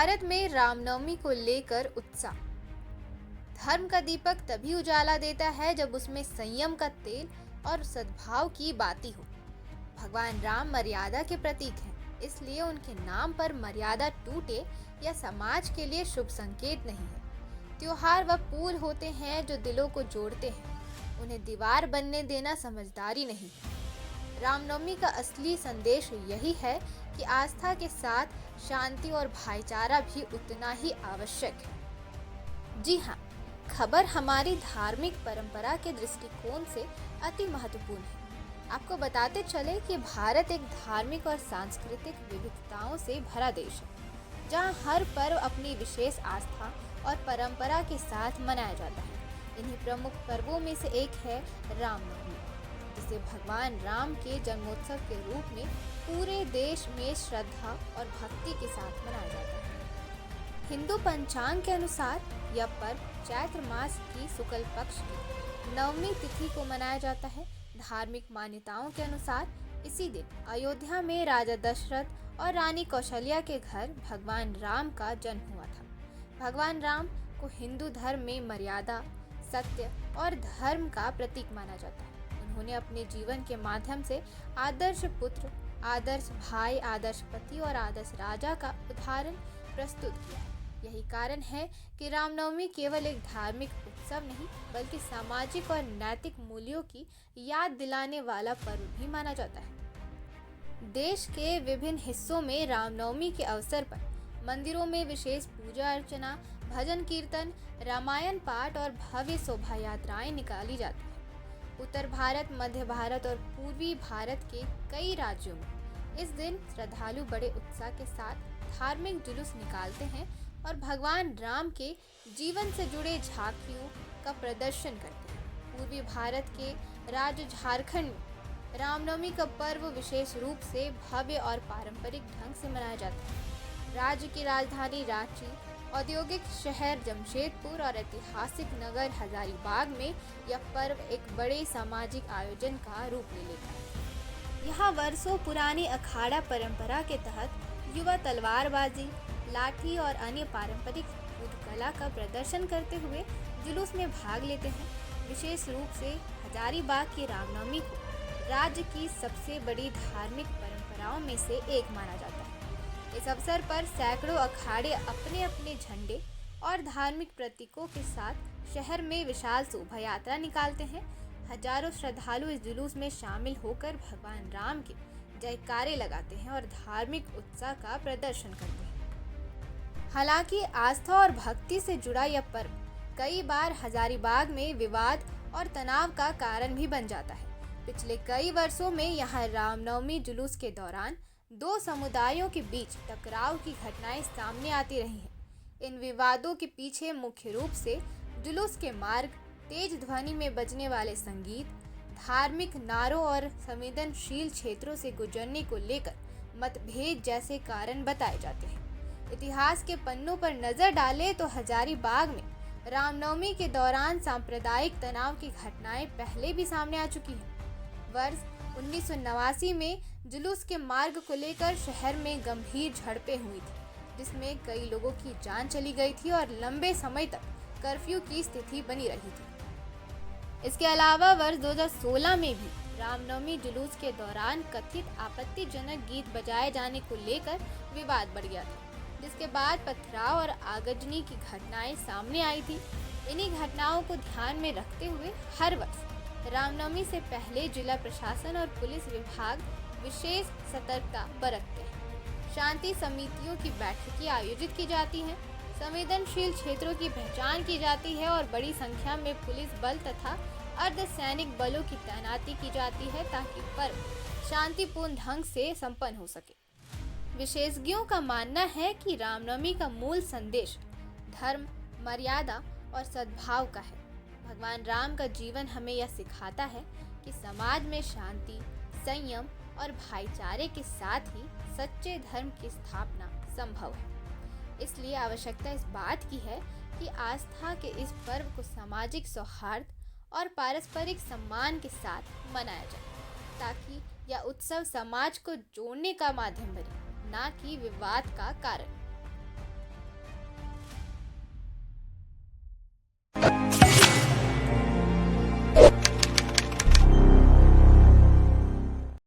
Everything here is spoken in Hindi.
भारत में रामनवमी को लेकर उत्साह। धर्म का दीपक तभी उजाला देता है जब उसमें संयम का तेल और सद्भाव की बाती हो। भगवान राम मर्यादा के प्रतीक हैं, इसलिए उनके नाम पर मर्यादा टूटे या समाज के लिए शुभ संकेत नहीं है। त्योहार वह पुल होते हैं जो दिलों को जोड़ते हैं, उन्हें दीवार बनने देना समझदारी नहीं है। रामनवमी का असली संदेश यही है कि आस्था के साथ शांति और भाईचारा भी उतना ही आवश्यक है। जी हाँ, खबर हमारी धार्मिक परंपरा के दृष्टिकोण से अति महत्वपूर्ण है। आपको बताते चले कि भारत एक धार्मिक और सांस्कृतिक विविधताओं से भरा देश है, जहाँ हर पर्व अपनी विशेष आस्था और परंपरा के साथ मनाया जाता है। इन्हीं प्रमुख पर्वों में से एक है रामनवमी, जिसे भगवान राम के जन्मोत्सव के रूप में पूरे देश में श्रद्धा और भक्ति के साथ मनाया जाता है। हिंदू पंचांग के अनुसार यह पर्व चैत्र मास की शुक्ल पक्ष की नवमी तिथि को मनाया जाता है। धार्मिक मान्यताओं के अनुसार इसी दिन अयोध्या में राजा दशरथ और रानी कौशल्या के घर भगवान राम का जन्म हुआ था। भगवान राम को हिंदू धर्म में मर्यादा, सत्य और धर्म का प्रतीक माना जाता है। उन्होंने अपने जीवन के माध्यम से आदर्श पुत्र, आदर्श भाई, आदर्श पति और आदर्श राजा का उदाहरण प्रस्तुत किया है। यही कारण है कि रामनवमी केवल एक धार्मिक उत्सव नहीं, बल्कि सामाजिक और नैतिक मूल्यों की याद दिलाने वाला पर्व भी माना जाता है। देश के विभिन्न हिस्सों में रामनवमी के अवसर पर मंदिरों में विशेष पूजा अर्चना, भजन कीर्तन, रामायण पाठ और भव्य शोभा यात्राएं निकाली जाती हैं। उत्तर भारत, मध्य भारत और पूर्वी भारत के कई राज्यों में इस दिन श्रद्धालु बड़े उत्साह के साथ धार्मिक जुलूस निकालते हैं और भगवान राम के जीवन से जुड़े झांकियों का प्रदर्शन करते हैं। पूर्वी भारत के राज्य झारखंड में रामनवमी का पर्व विशेष रूप से भव्य और पारंपरिक ढंग से मनाया जाता है। राज्य की राजधानी रांची, औद्योगिक शहर जमशेदपुर और ऐतिहासिक नगर हजारीबाग में यह पर्व एक बड़े सामाजिक आयोजन का रूप ले लेता है। यहाँ वर्षों पुरानी अखाड़ा परंपरा के तहत युवा तलवारबाजी, लाठी और अन्य पारंपरिक युद्ध कला का प्रदर्शन करते हुए जुलूस में भाग लेते हैं। विशेष रूप से हजारीबाग की रामनवमी को राज्य की सबसे बड़ी धार्मिक परंपराओं में से एक माना जाता है। इस अवसर पर सैकड़ों अखाड़े अपने अपने झंडे और धार्मिक प्रतीकों के साथ शहर में विशाल शोभा यात्रा निकालते हैं। हजारों श्रद्धालु इस जुलूस में शामिल होकर भगवान राम के जयकारे लगाते हैं और धार्मिक उत्साह का प्रदर्शन करते हैं। हालांकि आस्था और भक्ति से जुड़ा यह पर्व कई बार हजारीबाग में विवाद और तनाव का कारण भी बन जाता है। पिछले कई वर्षों में यहाँ रामनवमी जुलूस के दौरान दो समुदायों के बीच टकराव की घटनाएं सामने आती रही हैं। इन विवादों के पीछे मुख्य रूप से जुलूस के मार्ग, तेज ध्वनि में बजने वाले संगीत, धार्मिक नारों और संवेदनशील क्षेत्रों से गुजरने को लेकर मतभेद जैसे कारण बताए जाते हैं। इतिहास के पन्नों पर नजर डालें तो हजारीबाग में रामनवमी के दौरान सांप्रदायिक तनाव की घटनाएं पहले भी सामने आ चुकी हैं। वर्ष 1989 में जुलूस के मार्ग को लेकर शहर में गंभीर झड़पें हुई थी, जिसमें कई लोगों की जान चली गई थी और लंबे समय तक कर्फ्यू की स्थिति बनी रही थी। इसके अलावा वर्ष 2016 में भी रामनवमी जुलूस के दौरान कथित आपत्तिजनक गीत बजाए जाने को लेकर विवाद बढ़ गया था, जिसके बाद पथराव और आगजनी की घटनाएं सामने आई थी। इन्हीं घटनाओं को ध्यान में रखते हुए हर वर्ष रामनवमी से पहले जिला प्रशासन और पुलिस विभाग विशेष सतर्कता बरतते हैं। शांति समितियों की बैठकें आयोजित की जाती हैं, संवेदनशील क्षेत्रों की पहचान की जाती है और बड़ी संख्या में पुलिस बल तथा अर्धसैनिक बलों की तैनाती की जाती है ताकि पर्व शांतिपूर्ण ढंग से संपन्न हो सके। विशेषज्ञों का मानना है कि रामनवमी का मूल संदेश धर्म, मर्यादा और सद्भाव का है। भगवान राम का जीवन हमें यह सिखाता है कि समाज में शांति, संयम और भाईचारे के साथ ही सच्चे धर्म की स्थापना संभव है। इसलिए आवश्यकता इस बात की है कि आस्था के इस पर्व को सामाजिक सौहार्द और पारस्परिक सम्मान के साथ मनाया जाए, ताकि यह उत्सव समाज को जोड़ने का माध्यम बने, ना कि विवाद का कारण।